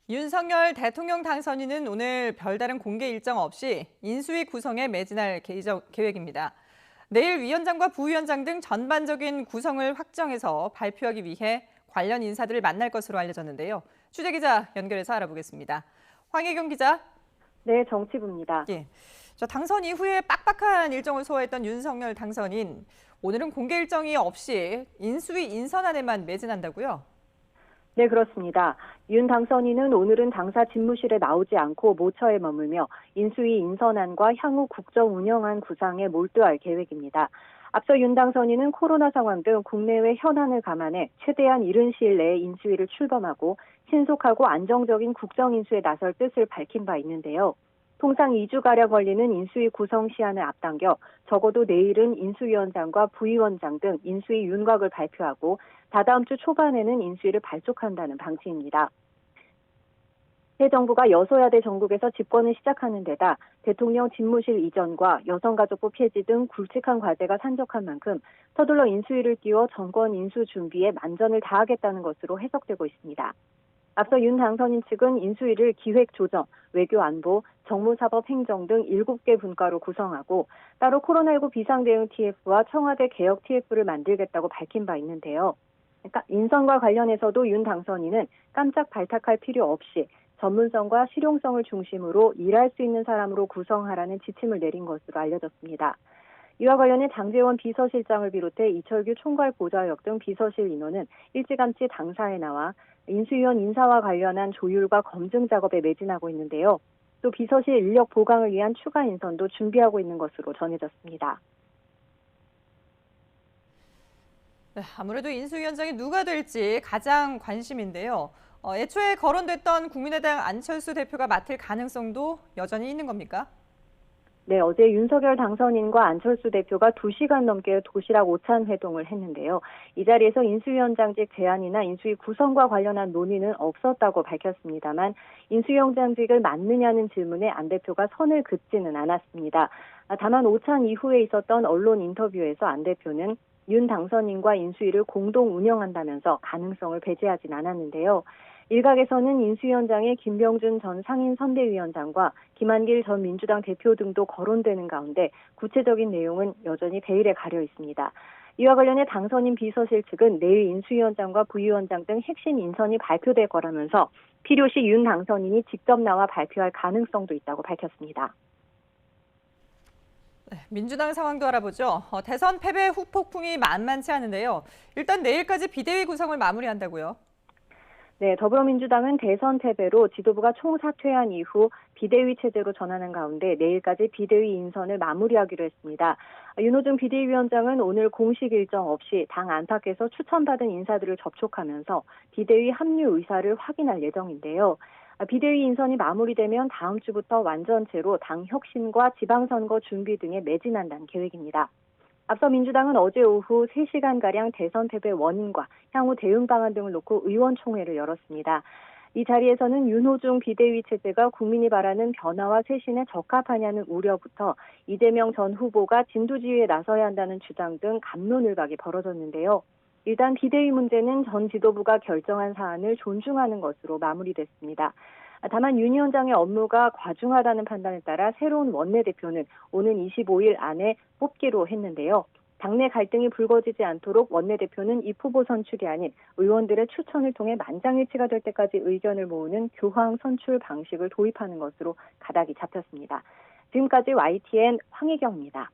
윤석열 대통령 당선인은 오늘 별다른 공개 일정 없이 인수위 구성에 매진할 계획입니다. 내일 위원장과 부위원장 등 전반적인 구성을 확정해서 발표하기 위해 관련 인사들을 만날 것으로 알려졌는데요. 취재기자 연결해서 알아보겠습니다. 황혜경 기자. 네, 정치부입니다. 예. 당선 이후에 빡빡한 일정을 소화했던 윤석열 당선인, 오늘은 공개 일정이 없이 인수위 인선안에만 매진한다고요? 네, 그렇습니다. 윤 당선인은 오늘은 당사 집무실에 나오지 않고 모처에 머물며 인수위 인선안과 향후 국정 운영안 구상에 몰두할 계획입니다. 앞서 윤 당선인은 코로나 상황 등 국내외 현안을 감안해 최대한 이른 시일 내에 인수위를 출범하고 신속하고 안정적인 국정 인수에 나설 뜻을 밝힌 바 있는데요. 통상 2주가량 걸리는 인수위 구성 시한을 앞당겨 적어도 내일은 인수위원장과 부위원장 등 인수위 윤곽을 발표하고 다다음 주 초반에는 인수위를 발족한다는 방침입니다. 새 정부가 여소야대 전국에서 집권을 시작하는 데다 대통령 집무실 이전과 여성가족부 폐지 등 굵직한 과제가 산적한 만큼 서둘러 인수위를 띄워 정권 인수 준비에 만전을 다하겠다는 것으로 해석되고 있습니다. 앞서 윤 당선인 측은 인수위를 기획조정, 외교안보, 정무사법행정 등 7개 분과로 구성하고 따로 코로나19 비상대응 TF와 청와대 개혁 TF를 만들겠다고 밝힌 바 있는데요. 그러니까 인선과 관련해서도 윤 당선인은 깜짝 발탁할 필요 없이 전문성과 실용성을 중심으로 일할 수 있는 사람으로 구성하라는 지침을 내린 것으로 알려졌습니다. 이와 관련해 장제원 비서실장을 비롯해 이철규 총괄 보좌역 등 비서실 인원은 일찌감치 당사에 나와 인수위원 인사와 관련한 조율과 검증 작업에 매진하고 있는데요. 또 비서실 인력 보강을 위한 추가 인선도 준비하고 있는 것으로 전해졌습니다. 네, 아무래도 인수위원장이 누가 될지 가장 관심인데요. 애초에 거론됐던 국민의당 안철수 대표가 맡을 가능성도 여전히 있는 겁니까? 네, 어제 윤석열 당선인과 안철수 대표가 2시간 넘게 도시락 오찬 회동을 했는데요. 이 자리에서 인수위원장직 제안이나 인수위 구성과 관련한 논의는 없었다고 밝혔습니다만 인수위원장직을 맡느냐는 질문에 안 대표가 선을 긋지는 않았습니다. 다만 오찬 이후에 있었던 언론 인터뷰에서 안 대표는 윤 당선인과 인수위를 공동 운영한다면서 가능성을 배제하진 않았는데요. 일각에서는 인수위원장에 김병준 전 상임선대위원장과 김한길 전 민주당 대표 등도 거론되는 가운데 구체적인 내용은 여전히 베일에 가려 있습니다. 이와 관련해 당선인 비서실 측은 내일 인수위원장과 부위원장 등 핵심 인선이 발표될 거라면서 필요시 윤 당선인이 직접 나와 발표할 가능성도 있다고 밝혔습니다. 네, 민주당 상황도 알아보죠. 대선 패배 후폭풍이 만만치 않은데요. 일단 내일까지 비대위 구성을 마무리한다고요. 네, 더불어민주당은 대선 패배로 지도부가 총사퇴한 이후 비대위 체제로 전하는 가운데 내일까지 비대위 인선을 마무리하기로 했습니다. 윤호중 비대위원장은 오늘 공식 일정 없이 당 안팎에서 추천받은 인사들을 접촉하면서 비대위 합류 의사를 확인할 예정인데요. 비대위 인선이 마무리되면 다음 주부터 완전체로 당 혁신과 지방선거 준비 등에 매진한다는 계획입니다. 앞서 민주당은 어제 오후 3시간가량 대선 패배 원인과 향후 대응 방안 등을 놓고 의원총회를 열었습니다. 이 자리에서는 윤호중 비대위 체제가 국민이 바라는 변화와 쇄신에 적합하냐는 우려부터 이재명 전 후보가 진두지휘에 나서야 한다는 주장 등 갑론을박이 벌어졌는데요. 일단 비대위 문제는 전 지도부가 결정한 사안을 존중하는 것으로 마무리됐습니다. 다만 윤 위원장의 업무가 과중하다는 판단에 따라 새로운 원내대표는 오는 25일 안에 뽑기로 했는데요. 당내 갈등이 불거지지 않도록 원내대표는 입 후보 선출이 아닌 의원들의 추천을 통해 만장일치가 될 때까지 의견을 모으는 교황 선출 방식을 도입하는 것으로 가닥이 잡혔습니다. 지금까지 YTN 황희경입니다.